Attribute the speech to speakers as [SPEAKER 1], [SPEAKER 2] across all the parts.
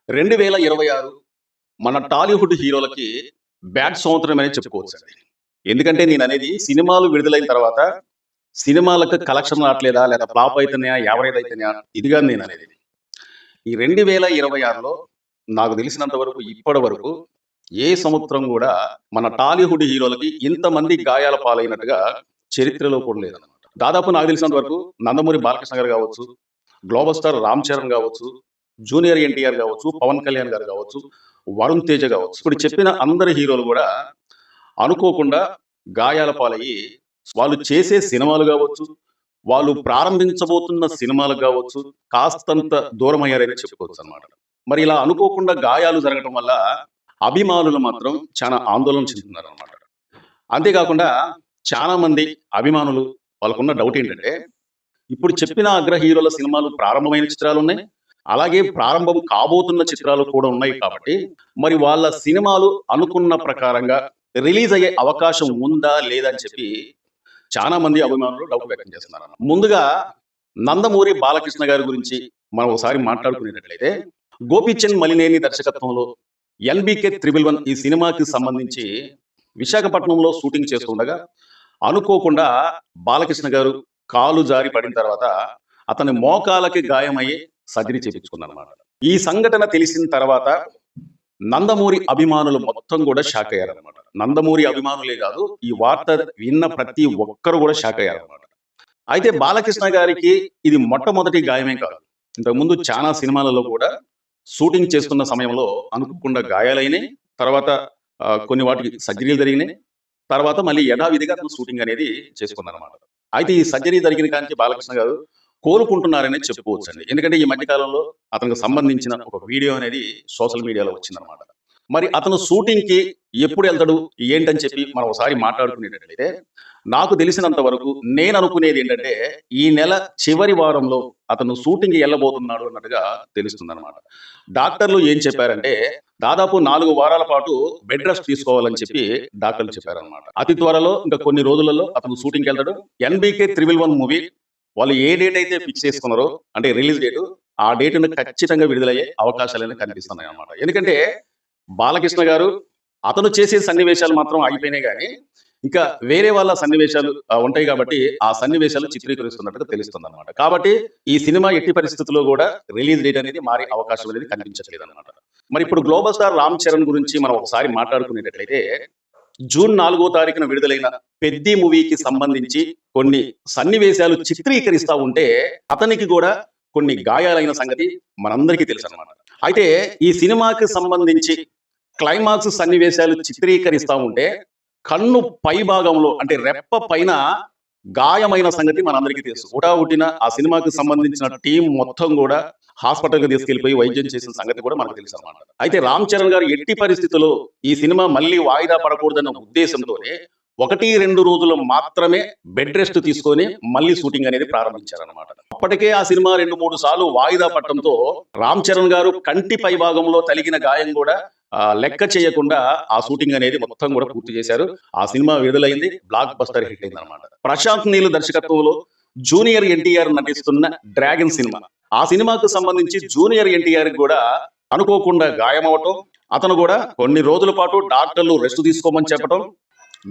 [SPEAKER 1] 2026 మన టాలీవుడ్ హీరోలకి బ్యాడ్ సంవత్సరమనే చెప్పుకోవచ్చండి. ఎందుకంటే నేననేది సినిమాలు విడుదలైన తర్వాత సినిమాలకు కలెక్షన్ రాట్లేదా? లేదా ఫ్లాప్ అయితున్నాయా? యావరేజ్ అయితున్నాయా? ఇది గాదు నేననేది. ఈ 2026లో నాకు తెలిసినంత వరకు ఇప్పటి వరకు ఏ సంవత్సరం గూడా మన టాలీవుడ్ హీరోలకి ఇంతమంది గాయాల పాలైనట్టుగా చరిత్రలో కూడా లేదనమాట. దాదాపు నాకు తెలిసినంత వరకు నందమూరి బాలకృష్ణ గారు గావచ్చు, గ్లోబల్ స్టార్ రామ్ చరణ్ గావచ్చు, జూనియర్ ఎన్టీఆర్ గావచ్చు, పవన్ కళ్యాణ్ గారు గావచ్చు, వరుణ్ తేజ గావచ్చు. ఇప్పుడు చెప్పిన అందరి హీరోలు గూడా అనుకోకుండా గాయాల పాలయ్యి వాళ్ళు చేసే సినిమాలు గావచ్చు, వాళ్ళు ప్రారంభించబోతున్న సినిమాలు గావచ్చు, కాస్తంత దూరమయ్యారని చెప్పుకోవచ్చనమాట. మరి ఇలా అనుకోకుండా గాయాలు జరగటం వల్ల అభిమానులు మాత్రం చాలా ఆందోళన చెందుతున్నారనమాట. అంతేకాకుండా చాలా మంది అభిమానులు వాళ్ళకున్న డౌట్ ఏంటంటే, ఇప్పుడు చెప్పిన అగ్ర హీరోల సినిమాలు ప్రారంభమైన చిత్రాలున్నాయి. అలాగే ప్రారంభం కాబోతున్న చిత్రాలు కూడా ఉన్నాయి కాబట్టి, మరి వాళ్ళ సినిమాలు అనుకున్న ప్రకారంగా రిలీజ్ అయ్యే అవకాశం ఉందా? లేదా? అని చెప్పి చాలా మంది అభిమానులు డౌట్ వ్యక్తం చేస్తున్నారన్నమాట. ముందుగా నందమూరి బాలకృష్ణ గారి గురించి మనం ఒకసారి మాట్లాడుకునేటట్లయితే, గోపీచంద్ మలినేని దర్శకత్వంలో ఎన్బీకే 111 ఈ సినిమాకి సంబంధించి విశాఖపట్నంలో షూటింగ్ చేస్తుండగా అనుకోకుండా బాలకృష్ణ గారు కాలు జారి పడిన తర్వాత అతని మోకాలకి గాయమయ్యి సర్జరీ చేయించుకున్నారన్నమాట. ఈ సంఘటన తెలిసిన తర్వాత నందమూరి అభిమానులు మొత్తం కూడా షాక్ అయ్యారన్నమాట. నందమూరి అభిమానులే కాదు, ఈ వార్త విన్న ప్రతి ఒక్కరు కూడా షాక్ అయ్యారన్నమాట. అయితే బాలకృష్ణ గారికి ఇది మొట్టమొదటి గాయమే కాదు. ఇంతకుముందు చాలా సినిమాలలో కూడా షూటింగ్ చేస్తున్న సమయంలో అనుకోకుండా గాయాలైనాయి. తర్వాత కొన్ని వాటికి సర్జరీలు జరిగినాయి. తర్వాత మళ్ళీ యథావిధిగా అతను షూటింగ్ అనేది చేసుకున్నారన్నమాట. అయితే ఈ సర్జరీ జరిగిన కాంచి బాలకృష్ణ గారు కోలుకుంటున్నారనే చెప్పుకోవచ్చండి. ఎందుకంటే ఈ మధ్య కాలంలో అతనికి సంబంధించిన ఒక వీడియో అనేది సోషల్ మీడియాలో వచ్చిందనమాట. మరి అతను షూటింగ్‌కి ఎప్పుడు ఎళ్తాడు? ఏంటని చెప్పి మనం ఒకసారి మాట్లాడుకునేటట్లయితే, నాకు తెలిసినంత వరకు నేను అనుకునేది ఏంటంటే, ఈ నెల చివరి వారంలో అతను షూటింగ్‌కి ఎళ్ళబోతున్నాడు అన్నట్టుగా తెలుస్తుందనమాట. డాక్టర్లు ఏం చెప్పారంటే, దాదాపు 4 వారాల పాటు బెడ్ రెస్ట్ తీసుకోవాలని చెప్పి డాక్టర్లు చెప్పారనమాట. అతి త్వరలో ఇంకా కొన్ని రోజులలో అతను షూటింగ్‌కి ఎళ్తాడు. ఎన్‌బీకే 111 మూవీ వాళ్ళు ఏ డేట్ అయితే ఫిక్స్ చేసుకున్నారో, అంటే రిలీజ్ డేటు, ఆ డేట్‌ని ఖచ్చితంగా విడుదలయ్యే అవకాశాలనేవి కనిపిస్తున్నాయన్నమాట. ఎందుకంటే బాలకృష్ణ గారు అతను చేసే సన్నివేశాలు మాత్రం ఆగిపోయినాయి గానీ, ఇంకా వేరే వాళ్ళ సన్నివేశాలు ఉంటాయి కాబట్టి, ఆ సన్నివేశాలు చిత్రీకరిస్తున్నట్టుగా తెలుస్తుందన్నమాట. కాబట్టి ఈ సినిమా ఎట్టి పరిస్థితుల్లో గూడా రిలీజ్ డేట్ అనేది మారే అవకాశం అనేది కనిపించట్లేదన్నమాట. మరి ఇప్పుడు గ్లోబల్ స్టార్ రామ్ చరణ్ గురించి మనం ఒకసారి మాట్లాడుకునేటట్లయితే, జూన్ 4వ తారీఖున విడుదలైన 'పెద్ది' మూవీకి సంబంధించి కొన్ని సన్నివేశాలు చిత్రీకరిస్తా ఉంటే, అతనికి గూడా కొన్ని గాయాలైన సంగతి మనందరికీ తెలుసన్నమాట. అయితే ఈ సినిమాకి సంబంధించి క్లైమాక్స్ సన్నివేశాలు చిత్రీకరిస్తా ఉంటే కన్ను పై భాగంలో అంటే రెప్ప పైన గాయమైన సంగతి మనందరికీ తెలుసు. హుటాహుటిన ఆ సినిమాకి సంబంధించిన టీం మొత్తం కూడా హాస్పిటల్‌కి తీసుకెళ్ళిపోయి వైద్యం చేసిన సంగతి కూడా మనకు తెలుసన్నమాట. అయితే రామ్ చరణ్ గారు ఎట్టి పరిస్థితుల్లో ఈ సినిమా మళ్ళీ వాయిదా పడకూడదన్న ఉద్దేశంతోనే 1, 2 రోజులు మాత్రమే బెడ్ రెస్ట్ తీసుకొని మళ్ళీ షూటింగ్ అనేది ప్రారంభించారన్నమాట. అప్పటికే ఆ సినిమా 2, 3 సార్లు వాయిదా పడటంతో రామ్ చరణ్ గారు కంటి పై భాగంలో తలిగిన గాయం కూడా లెక్క చేయకుండా ఆ షూటింగ్ అనేది మొత్తం కూడా పూర్తి చేశారు. ఆ సినిమా విడుదలైంది. బ్లాక్ బస్టర్ హిట్ అయిందన్నమాట. ప్రశాంత్ నీల్ దర్శకత్వంలో జూనియర్ ఎన్టీఆర్ నటిస్తున్న 'డ్రాగన్' సినిమా. ఆ సినిమాకు సంబంధించి జూనియర్ ఎన్టీఆర్ కూడా అనుకోకుండా గాయమవటం, అతను కూడా కొన్ని రోజుల పాటు డాక్టర్లు రెస్ట్ తీసుకోమని చెప్పటం,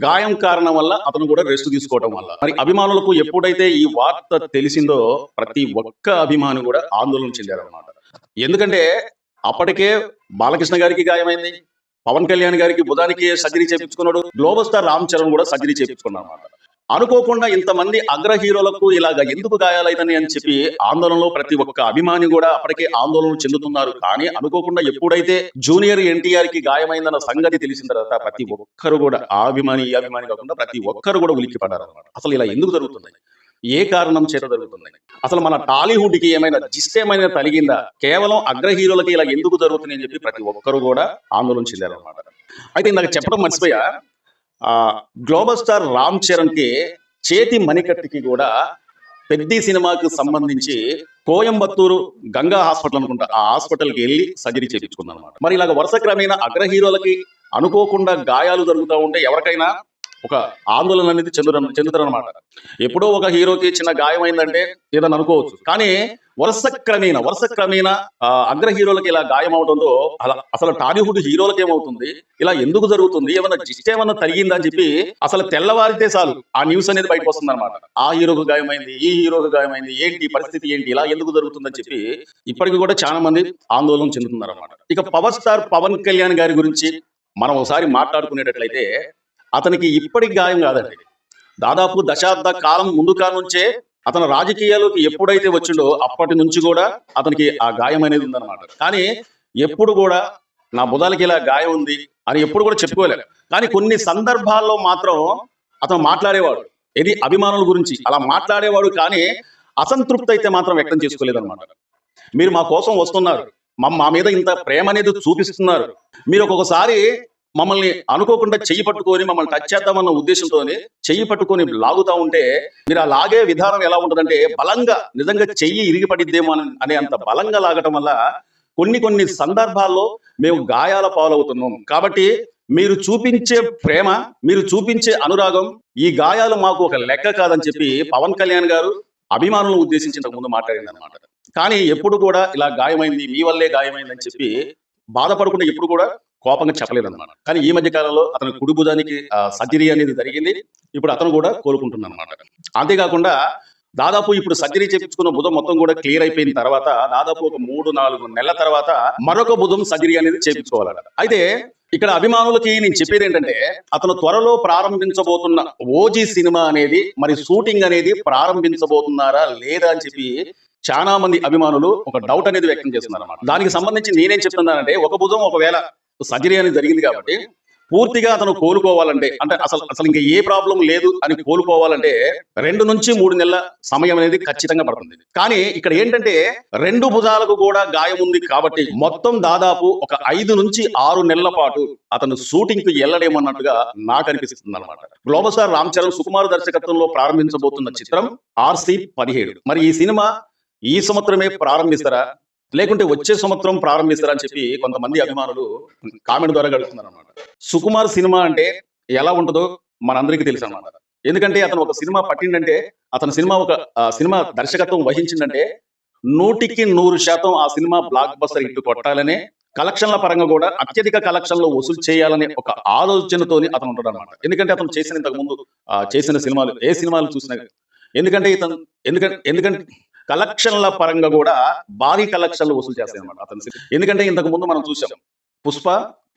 [SPEAKER 1] గాయం కారణం వల్ల అతను కూడా రెస్ట్ తీసుకోవడం వల్ల మరి అభిమానులకు ఎప్పుడైతే ఈ వార్త తెలిసిందో ప్రతి ఒక్క అభిమాని కూడా ఆందోళన చెందారన్నమాట. ఎందుకంటే అప్పటికే బాలకృష్ణ గారికి గాయమైంది, పవన్ కళ్యాణ్ గారికి బుధానికి సర్జరీ చేయించుకున్నాడు, గ్లోబల్ స్టార్ రామ్ చరణ్ కూడా సర్జరీ చేయించుకున్నాడు అన్నమాట. అనుకోకుండా ఇంతమంది అగ్ర హీరోలకు ఇలాగ ఎందుకు గాయాలైతని అని చెప్పి ఆందోళనలో ప్రతి ఒక్క అభిమాని కూడా అప్పటికే ఆందోళన చెందుతున్నారు. కానీ అనుకోకుండా ఎప్పుడైతే జూనియర్ ఎన్టీఆర్ కి గాయమైందన్న సంగతి తెలిసిన తర్వాత ప్రతి ఒక్కరు కూడా ఆ అభిమాని ఈ అభిమాని కాకుండా ప్రతి ఒక్కరు కూడా ఉలిక్కి పడ్డారు అన్నమాట. అసలు ఇలా ఎందుకు జరుగుతుంది? ఏ కారణం చేత జరుగుతుంది? అసలు మన టాలీవుడ్ కి ఏమైనా జిస్ట్ ఏమైనా తలిగిందా? కేవలం అగ్ర హీరోలకి ఇలా ఎందుకు జరుగుతుంది అని చెప్పి ప్రతి ఒక్కరు కూడా ఆందోళన చెందారు అన్నమాట. అయితే ఇందాక చెప్పడం మర్చిపోయా, గ్లోబల్ స్టార్ రామ్ చరణ్ కి చేతి మణికట్టుకి కూడా 'పెద్ది' సినిమాకు సంబంధించి కోయంబత్తూరు గంగా హాస్పిటల్ అనుకుంటా, ఆ హాస్పిటల్కి వెళ్ళి సర్జరీ చేయించుకున్నాను అనమాట. మరి ఇలాగ వరుస క్రమేణా అగ్ర హీరోలకి అనుకోకుండా గాయాలు జరుగుతూ ఉంటే ఎవరికైనా ఒక ఆందోళన అనేది చెందుతారు అనమాట. ఎప్పుడో ఒక హీరోకి చిన్న గాయం అయిందంటే ఏదైనా అనుకోవచ్చు, కానీ వరుస క్రమేణా అగ్ర హీరోలకి ఇలా గాయం అవడంతో అసలు టాలీవుడ్ హీరోలకి ఏమవుతుంది, ఇలా ఎందుకు జరుగుతుంది, ఏమన్నా జిస్ట్ ఏమన్నా తరిగిందా అని చెప్పి అసలు తెల్లవారితే చాలు ఆ న్యూస్ అనేది బయటకు వస్తుంది అనమాట. ఆ హీరోకు గాయమైంది, ఈ హీరోకు గాయమైంది, ఏంటి పరిస్థితి ఏంటి, ఇలా ఎందుకు జరుగుతుందని చెప్పి ఇప్పటికి కూడా చాలా మంది ఆందోళన చెందుతున్నారు అనమాట. ఇక పవర్ స్టార్ పవన్ కళ్యాణ్ గారి గురించి మనం ఒకసారి మాట్లాడుకునేటట్లయితే అతనికి ఇప్పటికి గాయం కాదండి. దాదాపు దశాబ్ద కాలం ముందు నుంచే అతను రాజకీయాల్లోకి ఎప్పుడైతే వచ్చిండో అప్పటి నుంచి కూడా అతనికి ఆ గాయం అనేది ఉందన్నమాట. కానీ ఎప్పుడు కూడా నా బుధాలకి ఇలా గాయం ఉంది అని ఎప్పుడు కూడా చెప్పుకోలేదు. కానీ కొన్ని సందర్భాల్లో మాత్రం అతను మాట్లాడేవాడు, ఇది అభిమానుల గురించి అలా మాట్లాడేవాడు, కానీ అసంతృప్తి అయితే మాత్రం వ్యక్తం చేసుకోలేదన్నమాట. మీరు మా కోసం వస్తున్నారు, మా మీద ఇంత ప్రేమ అనేది చూపిస్తున్నారు, మీరు ఒక్కొక్కసారి మమ్మల్ని అనుకోకుండా చెయ్యి పట్టుకొని మమ్మల్ని టచ్ చేద్దామన్న ఉద్దేశంతో చెయ్యి పట్టుకొని లాగుతా ఉంటే మీరు ఆ లాగే విధానం ఎలా ఉంటుందంటే బలంగా, నిజంగా చెయ్యి ఇరిగిపడిద్దేమో అనే అంత బలంగా లాగటం వల్ల కొన్ని సందర్భాల్లో మేము గాయాల పాలవుతున్నాం. కాబట్టి మీరు చూపించే ప్రేమ, మీరు చూపించే అనురాగం, ఈ గాయాలు మాకు ఒక లెక్క కాదని చెప్పి పవన్ కళ్యాణ్ గారు అభిమానులను ఉద్దేశించి ఇంతకు ముందు మాట్లాడింది అనమాట. కానీ ఎప్పుడు కూడా ఇలా గాయమైంది, మీ వల్లే గాయమైంది అని చెప్పి బాధపడకుండా ఎప్పుడు కూడా కోపంగా చెప్పలేదన్నమాట. కానీ ఈ మధ్య కాలంలో అతని కుడి భుజానికి సర్జరీ అనేది జరిగింది. ఇప్పుడు అతను కూడా కోలుకుంటున్నాడు అనమాట. అంతేకాకుండా దాదాపు ఇప్పుడు సర్జరీ చేయించుకున్న భుజం మొత్తం కూడా క్లియర్ అయిపోయిన తర్వాత దాదాపు ఒక 3-4 నెలల తర్వాత మరొక భుజం సర్జరీ అనేది చేయించుకోవాలట. అయితే ఇక్కడ అభిమానులకి నేను చెప్పేది ఏంటంటే అతను త్వరలో ప్రారంభించబోతున్న ఓజీ సినిమా అనేది మరి షూటింగ్ అనేది ప్రారంభించబోతున్నారా లేదా అని చెప్పి చాలా మంది అభిమానులు ఒక డౌట్ అనేది వ్యక్తం చేస్తున్నారు అన్నమాట. దానికి సంబంధించి నేనేం చెప్తున్నానంటే ఒక భుజం ఒకవేళ సర్జరీ అనేది జరిగింది కాబట్టి పూర్తిగా అతను కోలుకోవాలంటే, అంటే అసలు ఇంకా ఏ ప్రాబ్లం లేదు అని కోలుకోవాలంటే 2 నుంచి 3 నెలల సమయం అనేది ఖచ్చితంగా పడుతుంది. కానీ ఇక్కడ ఏంటంటే 2 భుజాలకు కూడా గాయం ఉంది కాబట్టి మొత్తం దాదాపు ఒక 5 నుంచి 6 నెలల పాటు అతను షూటింగ్ కు వెళ్ళడేమన్నట్టుగా నాకు అనిపిస్తుంది అనమాట. గ్లోబల్ స్టార్ రామ్ చరణ్ సుకుమార్ దర్శకత్వంలో ప్రారంభించబోతున్న చిత్రం RC-17. మరి ఈ సినిమా ఈ సంవత్సరమే ప్రారంభిస్తారా లేకుంటే వచ్చే సంవత్సరం ప్రారంభిస్తారా అని చెప్పి కొంతమంది అభిమానులు కామెంట్ ద్వారా గడుపుతున్నారు అనమాట. సుకుమార్ సినిమా అంటే ఎలా ఉంటుందో మనందరికీ తెలుసు అనమాట. ఎందుకంటే అతను ఒక సినిమా పట్టిండంటే, అతని సినిమా ఒక సినిమా దర్శకత్వం వహించిందంటే 100% ఆ సినిమా బ్లాక్ బస్టర్ హిట్ కొట్టాలనే, కలెక్షన్ల పరంగా కూడా అత్యధిక కలెక్షన్లు వసూలు చేయాలనే ఒక ఆలోచనతోని అతను ఉంటాడు అనమాట. ఎందుకంటే అతను చేసిన ఇంతకు ముందు చేసిన సినిమాలు ఏ సినిమాలు చూసినా, ఎందుకంటే కలెక్షన్ల పరంగా కూడా భారీ కలెక్షన్లు వసూలు చేస్తాయి అనమాట అతను. ఎందుకంటే ఇంతకు ముందు మనం చూసాం పుష్ప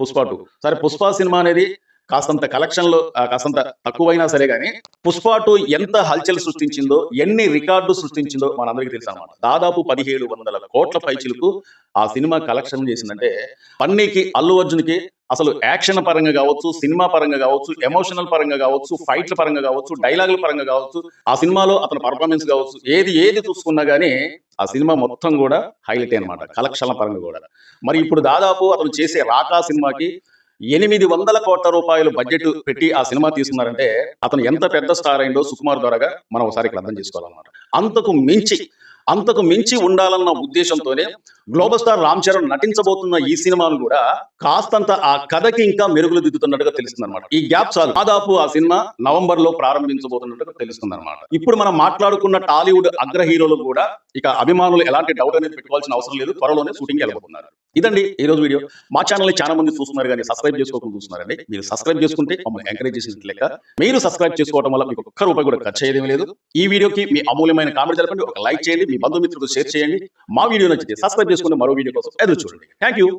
[SPEAKER 1] 2. సరే పుష్ప సినిమా అనేది కాస్తంత కలెక్షన్లో కాస్తంత తక్కువైనా సరే కానీ పుష్ప 2 ఎంత హల్చల్ సృష్టించిందో, ఎన్ని రికార్డు సృష్టించిందో మనందరికీ తెలుసు అనమాట. దాదాపు 1700 కోట్ల పైచిలకు ఆ సినిమా కలెక్షన్ చేసిందంటే పన్నీకి, అల్లు అర్జున్కి అసలు యాక్షన్ పరంగా కావచ్చు, సినిమా పరంగా కావచ్చు, ఎమోషనల్ పరంగా కావచ్చు, ఫైట్ల పరంగా కావచ్చు, డైలాగుల పరంగా కావచ్చు, ఆ సినిమాలో అతని పర్ఫార్మెన్స్ కావచ్చు, ఏది చూసుకున్నా గానీ ఆ సినిమా మొత్తం కూడా హైలైట్ అనమాట కలెక్షన్ల పరంగా కూడా. మరి ఇప్పుడు దాదాపు అతను చేసే రాకా సినిమాకి 800 కోట్ల రూపాయలు బడ్జెట్ పెట్టి ఆ సినిమా తీసుకున్నారంటే అతను ఎంత పెద్ద స్టార్ అయిందో సుకుమార్ ద్వారాగా మనం ఒకసారి ఇక్కడ అర్థం చేసుకోవాలన్నమాట. అంతకు మించి ఉండాలన్న ఉద్దేశంతోనే గ్లోబల్ స్టార్ రామ్ చరణ్ నటించబోతున్న ఈ సినిమాను కూడా కాస్తంత ఆ కథకి ఇంకా మెరుగులు దిద్దుతున్నట్టుగా తెలుస్తుంది అనమాట. ఈ గ్యాప్ చాలు, దాదాపు ఆ సినిమా నవంబర్ లో ప్రారంభించబోతున్నట్టుగా తెలుస్తుంది అనమాట. ఇప్పుడు మనం మాట్లాడుకున్న టాలీవుడ్ అగ్ర హీరోలు కూడా ఇక అభిమానులు ఎలాంటి డౌట్ అనేది పెట్టుకోవాల్సిన అవసరం లేదు, త్వరలోనే షూటింగ్ వెళ్ళబోతున్నారు. ఇదండి ఈ రోజు వీడియో. మా ఛానల్ చాలా మంది చూస్తున్నారు కానీ సబ్స్క్రైబ్ చేసుకోకుండా చూస్తున్నారండి. మీరు సబ్స్క్రైబ్ చేసుకుంటే మమ్మల్ని ఎంకరేజ్ చేసినట్లు లెక్క. మీరు సబ్స్క్రైబ్ చేసుకోవడం వల్ల మీకు ఒక్క రూపాయి కూడా ఖర్చు అయ్యేదేమీ లేదు. ఈ వీడియోకి మీ అమూల్యమైన కామెంట్ తెలపండి, ఒక లైక్ చేయండి, మీ బంధుమిత్రులకు షేర్ చేయండి. మా వీడియో నచ్చితే సబ్స్క్రైబ్ చేసుకుని మరో వీడియో కోసం ఎదురు చూడండి. Thank you.